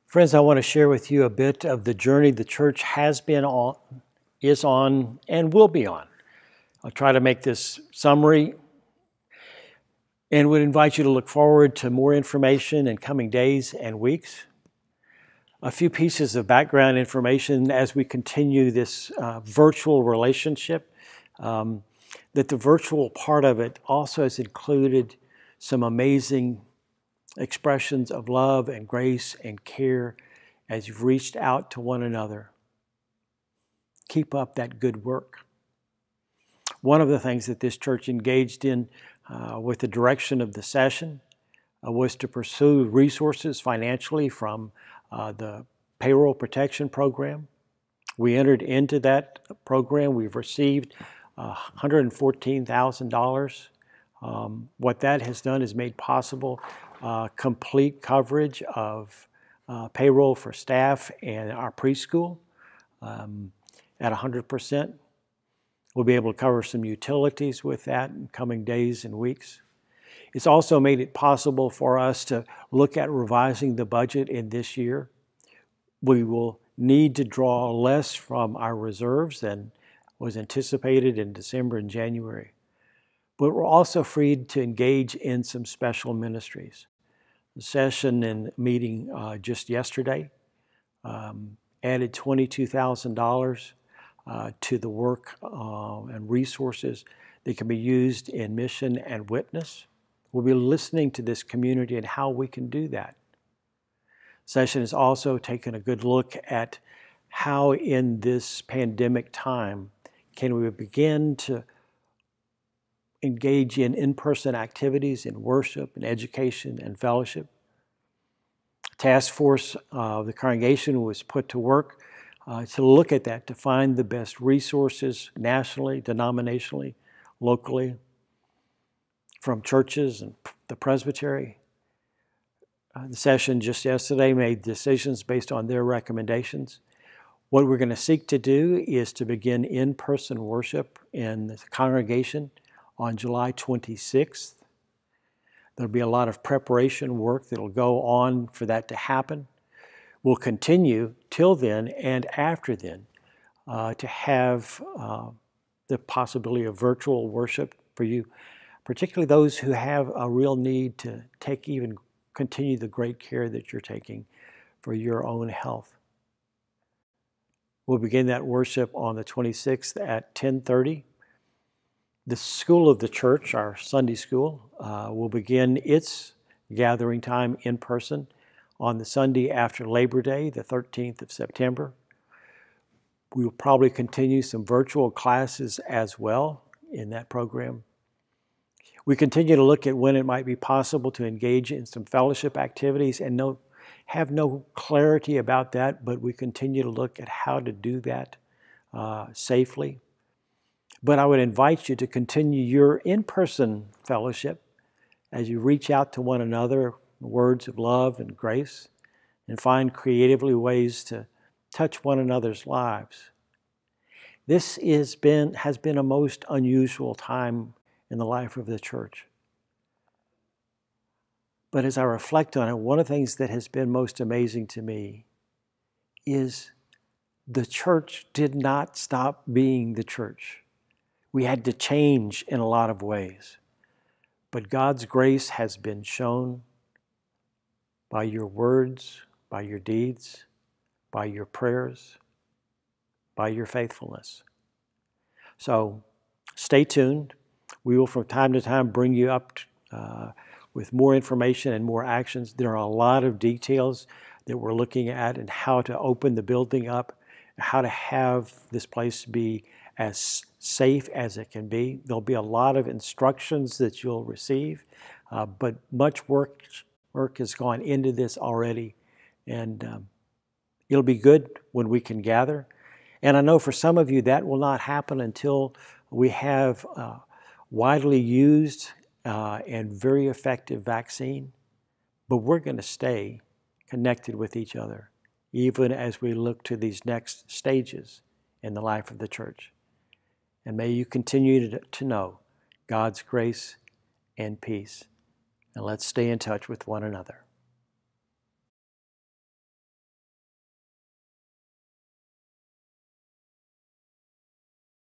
Friends, I want to share with you a bit of the journey the church has been on, is on, and will be on. I'll try to make this summary and would invite you to look forward to more information in coming days and weeks. A few pieces of background information as we continue this virtual relationship, that the virtual part of it also has included some amazing expressions of love and grace and care as you've reached out to one another. Keep up that good work. One of the things that this church engaged in with the direction of the session was to pursue resources financially from the payroll protection program. We entered into that program. We've received $114,000. What that has done is made possible complete coverage of payroll for staff and our preschool at 100%. We'll be able to cover some utilities with that in coming days and weeks. It's also made it possible for us to look at revising the budget in this year. We will need to draw less from our reserves than was anticipated in December and January. But we're also freed to engage in some special ministries. The session and meeting just yesterday added $22,000 to the work and resources that can be used in mission and witness. We'll be listening to this community and how we can do that. Session has also taken a good look at how in this pandemic time can we begin to engage in in-person activities in worship and education and fellowship. Task force of the congregation was put to work to look at that, to find the best resources nationally, denominationally, locally, from churches and the presbytery. The session just yesterday made decisions based on their recommendations. What we're going to seek to do is to begin in-person worship in the congregation on July 26th. There'll be a lot of preparation work that'll go on for that to happen. We'll continue till then and after then to have the possibility of virtual worship for you, particularly those who have a real need to continue the great care that you're taking for your own health. We'll begin that worship on the 26th at 10:30. The School of the Church, our Sunday school, will begin its gathering time in person on the Sunday after Labor Day, the 13th of September. We will probably continue some virtual classes as well in that program. We continue to look at when it might be possible to engage in some fellowship activities and have no clarity about that, but we continue to look at how to do that safely. But I would invite you to continue your in-person fellowship as you reach out to one another, words of love and grace, and find creatively ways to touch one another's lives. This has been a most unusual time in the life of the church. But as I reflect on it, one of the things that has been most amazing to me is the church did not stop being the church. We had to change in a lot of ways. But God's grace has been shown by your words, by your deeds, by your prayers, by your faithfulness. So stay tuned. We will from time to time bring you up with more information and more actions. There are a lot of details that we're looking at and how to open the building up, how to have this place be as safe as it can be. There'll be a lot of instructions that you'll receive, but much work has gone into this already, and it'll be good when we can gather. And I know for some of you that will not happen until we have widely used and very effective vaccine, but we're going to stay connected with each other, even as we look to these next stages in the life of the church. And may you continue to know God's grace and peace. And let's stay in touch with one another.